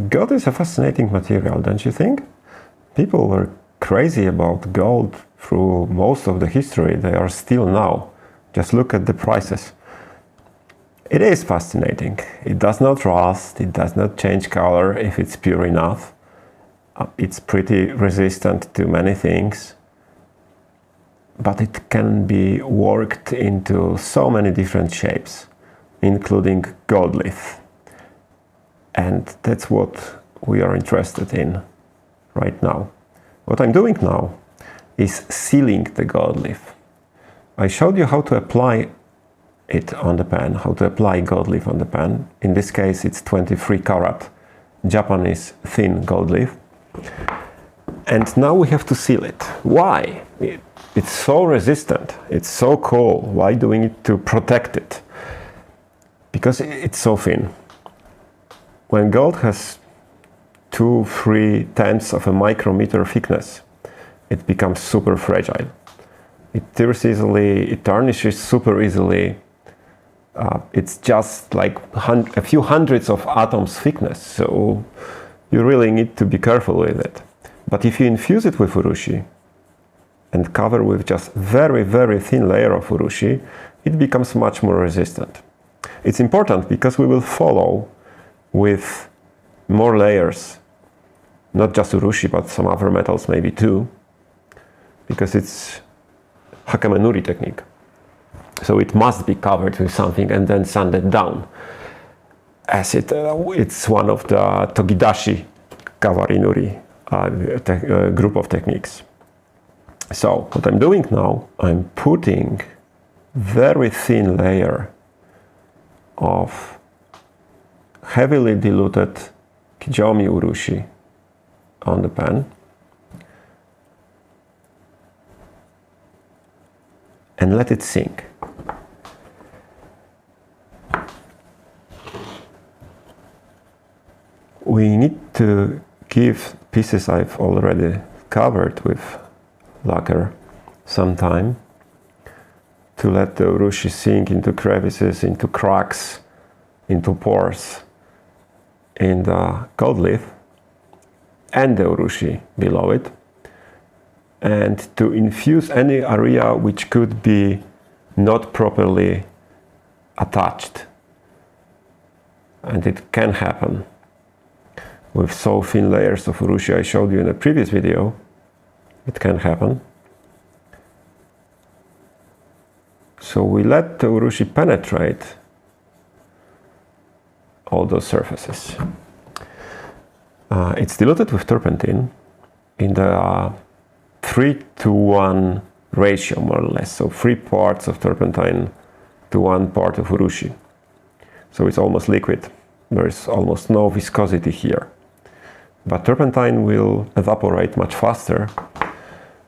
Gold is a fascinating material, don't you think? People were crazy about gold through most of the history. They are still now. Just look at the prices. It is fascinating. It does not rust, it does not change color if it's pure enough. It's pretty resistant to many things. But it can be worked into so many different shapes, including gold leaf. And that's what we are interested in right now. What I'm doing now is sealing the gold leaf. I showed you how to apply it on the pen, how to apply gold leaf on the pen. In this case, it's 23 karat Japanese thin gold leaf. And now we have to seal it. Why? It's so resistant, it's so cool. Why doing it to protect it? Because it's so thin. When gold has 2-3 of a micrometer thickness, it becomes super fragile. It tears easily, it tarnishes super easily. It's just like a few hundreds of atoms thickness, so you really need to be careful with it. But if you infuse it with urushi and cover with just very thin layer of urushi, it becomes much more resistant. It's important because we will follow with more layers, not just urushi but some other metals maybe too, because it's Tamenuri technique. So it must be covered with something and then sanded down, as it's one of the Togidashi Kawarinuri group of techniques. So what I'm doing now, I'm putting very thin layer of heavily diluted kijomi urushi on the pen and let it sink. We need to give pieces I've already covered with lacquer some time to let the urushi sink into crevices, into cracks, into pores in the gold leaf and the urushi below it, and to infuse any area which could be not properly attached. And it can happen with so thin layers of urushi I showed you in a previous video. It can happen. So we let the urushi penetrate all those surfaces. It's diluted with turpentine in the 3:1 ratio, more or less. So 3 parts of turpentine to 1 part of urushi. So it's almost liquid. There is almost no viscosity here. But turpentine will evaporate much faster,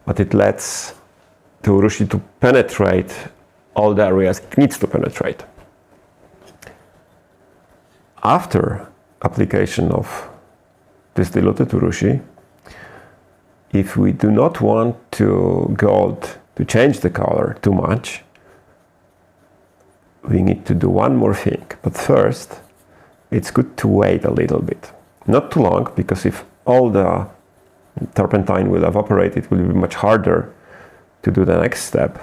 but it lets the urushi to penetrate all the areas it needs to penetrate. After application of this diluted urushi, if we do not want gold to change the color too much, we need to do one more thing. But first, it's good to wait a little bit. Not too long, because if all the turpentine will evaporate, it will be much harder to do the next step.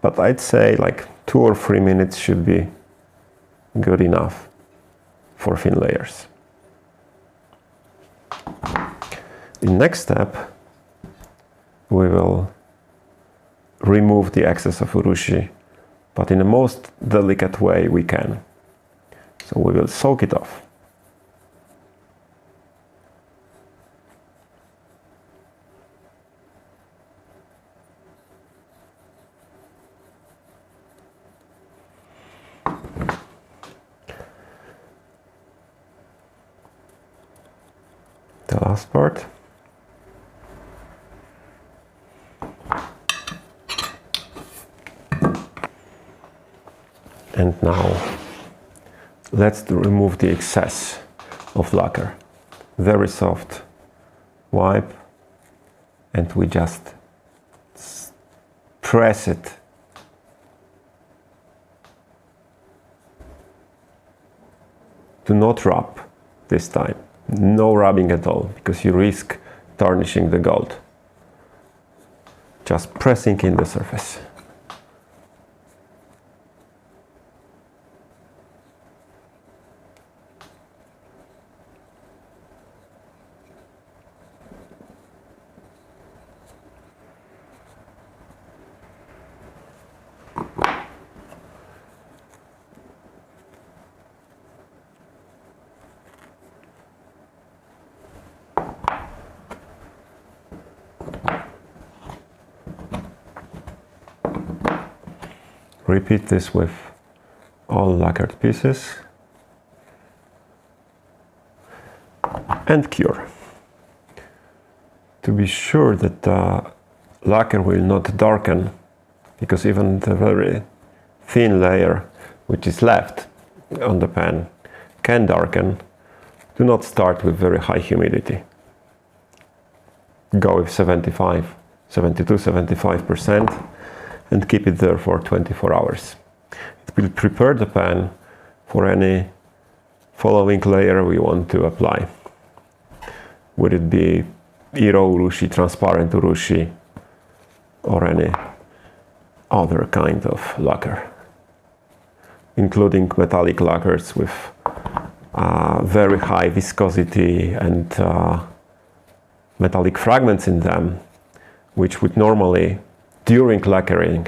But I'd say like 2 or 3 minutes should be good enough for thin layers. In the next step, we will remove the excess of urushi, but in the most delicate way we can. So we will soak it off. The last part. And now let's remove the excess of lacquer. Very soft wipe, and we just press it to not rub this time. No rubbing at all, because you risk tarnishing the gold. Just pressing in the surface. Repeat this with all lacquered pieces and cure. To be sure that the lacquer will not darken, because even the very thin layer which is left on the pan can darken, do not start with very high humidity. Go with 72-75% and keep it there for 24 hours. It will prepare the pan for any following layer we want to apply. Would it be Iro Urushi, transparent Urushi, or any other kind of lacquer, including metallic lacquers with very high viscosity and metallic fragments in them, which would normally, during lacquering,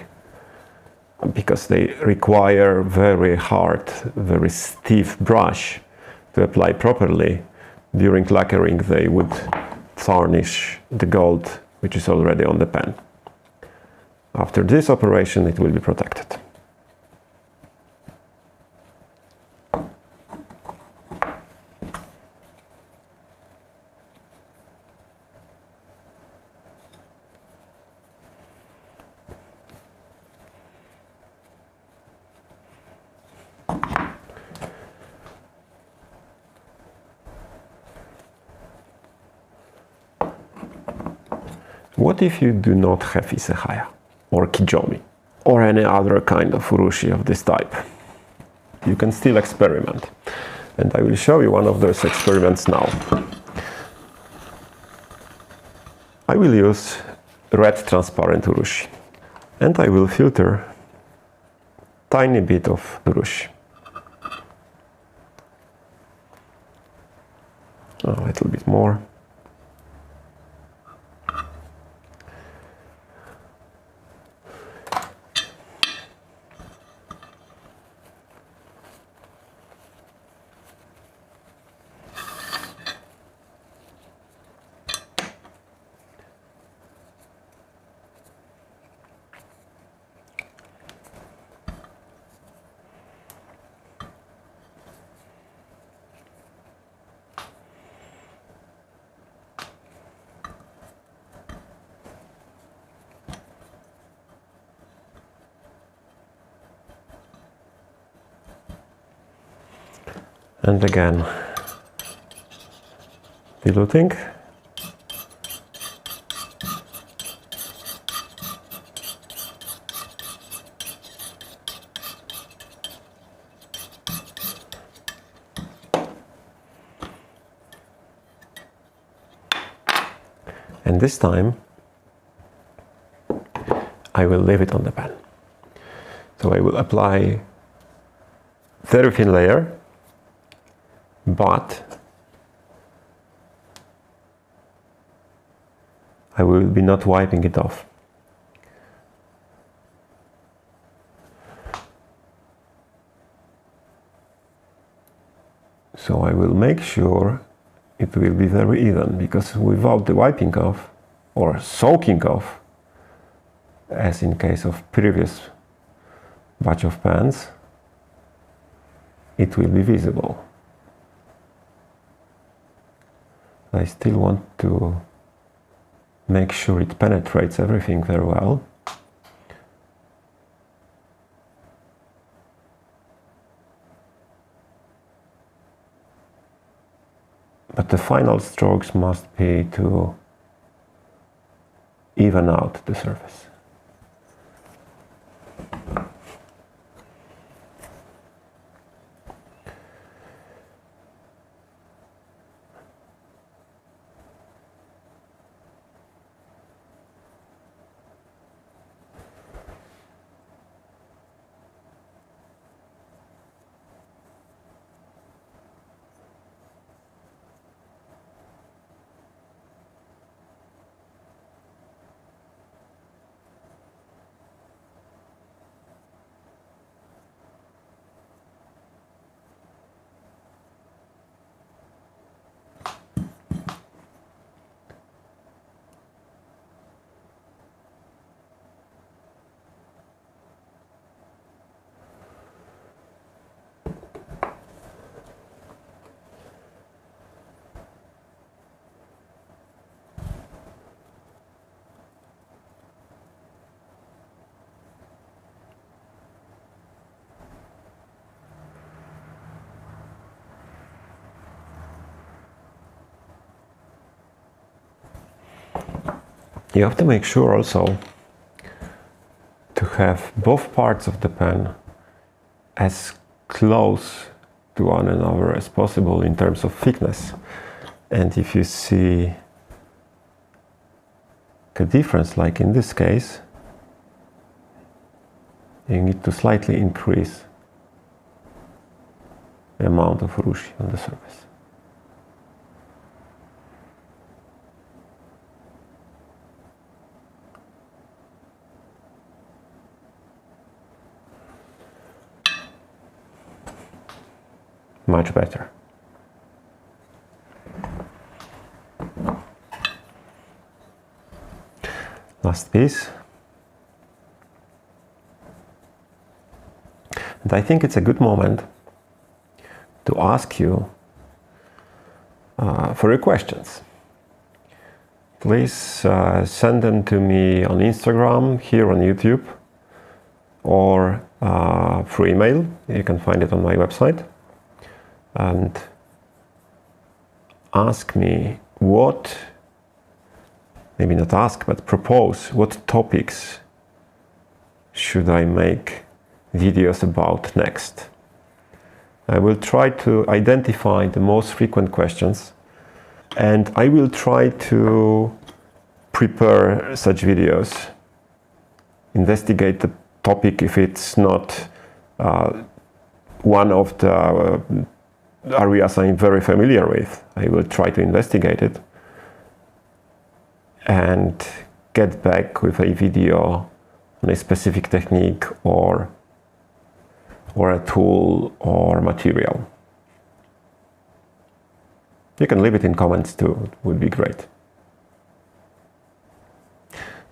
because they require very hard, very stiff brush to apply properly, during lacquering they would tarnish the gold which is already on the pan. After this operation it will be protected. What if you do not have Isehaya or kijomi or any other kind of urushi of this type? You can still experiment, and I will show you one of those experiments now. I will use red transparent urushi, and I will filter tiny bit of urushi. A little bit more. And again, diluting. And this time, I will leave it on the pan. So I will apply very thin layer, but I will be not wiping it off. So I will make sure it will be very even, because without the wiping off or soaking off, as in case of previous batch of pans, it will be visible. I still want to make sure it penetrates everything very well. But the final strokes must be to even out the surface. You have to make sure also to have both parts of the pen as close to one another as possible in terms of thickness. And if you see a difference, like in this case, you need to slightly increase the amount of Urushi on the surface. Much better. Last piece. And I think it's a good moment to ask you for your questions. Please send them to me on Instagram, here on YouTube, or through email. You can find it on my website. And ask me what, maybe not ask, but propose what topics should I make videos about next. I will try to identify the most frequent questions, and I will try to prepare such videos, investigate the topic if it's not one of the areas I'm very familiar with. I will try to investigate it and get back with a video on a specific technique or a tool or material. You can leave it in comments too, it would be great.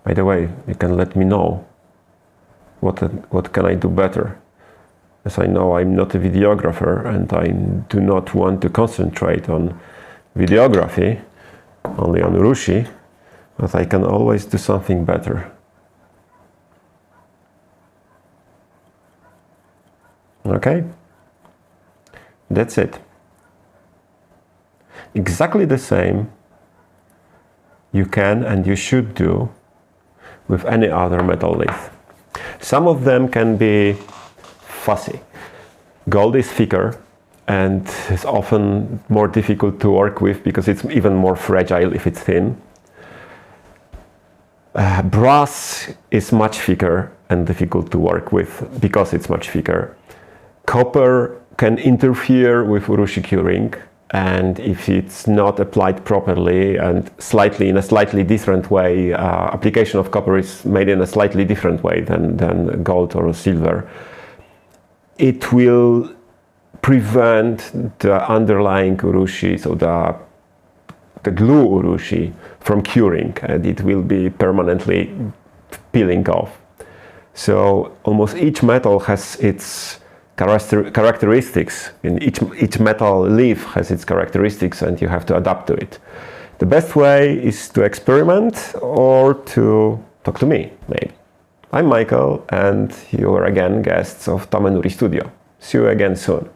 By the way, you can let me know what can I do better. As I know, I'm not a videographer and I do not want to concentrate on videography, only on Urushi, but I can always do something better. Okay? That's it. Exactly the same you can and you should do with any other metal leaf. Some of them can be fussy. Gold is thicker and is often more difficult to work with because it's even more fragile if it's thin. Brass is much thicker and difficult to work with because it's much thicker. Copper can interfere with Urushi curing, and if it's not applied properly and in a slightly different way, application of copper is made in a slightly different way than gold or silver, it will prevent the underlying Urushi, so the glue Urushi, from curing, and it will be permanently peeling off. So almost each metal has its characteristics, and each metal leaf has its characteristics, and you have to adapt to it. The best way is to experiment or to talk to me, maybe. I'm Michael, and you are again guests of Tamenuri Studio. See you again soon.